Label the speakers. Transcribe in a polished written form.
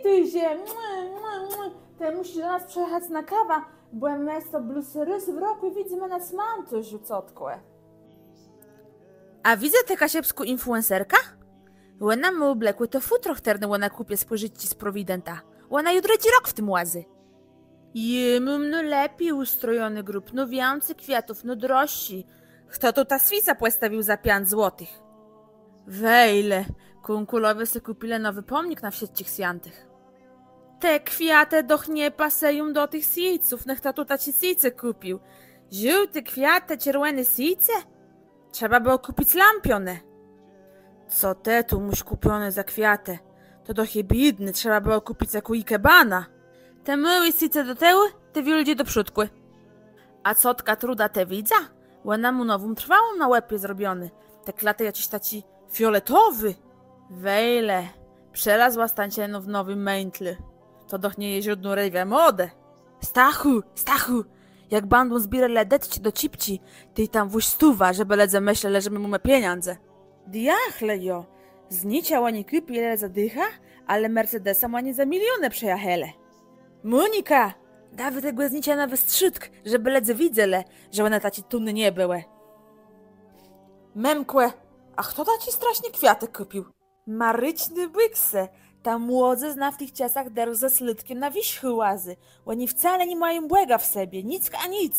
Speaker 1: tyzie, te musi do nas przejechać na kawa, bo mesto blusy rys w roku i widzimy na cmantu rzucotkłe.
Speaker 2: A widzę tę kasiepsku influencerka? Łena mu oblekły to futro chterne łena kupie spojrzeć ci z prowidenta. Łena jutro ci rok w tym łazy. Jemum no lepiej ustrojony grup, no więcej kwiatów, no drożsi. Kto tu ta swica postawił za 5 złotych? Wejle, kunkulowie se kupili nowy pomnik na wsiedcich świętych. Te kwiaty doch nie paseją do tych sijców, niech to tutaj ci sijce kupił. Żółte kwiaty, czerwone sijce? Trzeba było kupić lampione. Co te tu muś kupione za kwiaty? To doch je biedny, trzeba było kupić jaku ikebana. Te małe sijce do tyłu, te wielkie do przódkły. A cotka truda te widza? Łena mu nową trwałą na łepie zrobiony. Te klaty jakiś taci fioletowy. Wejle, przelazła stancieno w nowym mętlu. To doch nie jeziodną rejwia modę. Stachu, jak bandą zbierę ledetci do cipci, ty tam wuś stuwa, żeby ledze myślę, leżymy mu me pieniądze. Diachle jo, znicia łani kupi ile zadycha, ale Mercedesa łani za miliony przejachele. Monika, dawaj tego znicia na wystrzytk, żeby ledze widzele, że one taci tuny nie były. Memkłe, a kto taci strasznie kwiaty kupił? Maryczny bykse, ta młodzy zna w tych czasach derł ze slitkiem na wierzchu łazy. Oni wcale nie mają błega w sobie, nick a nick.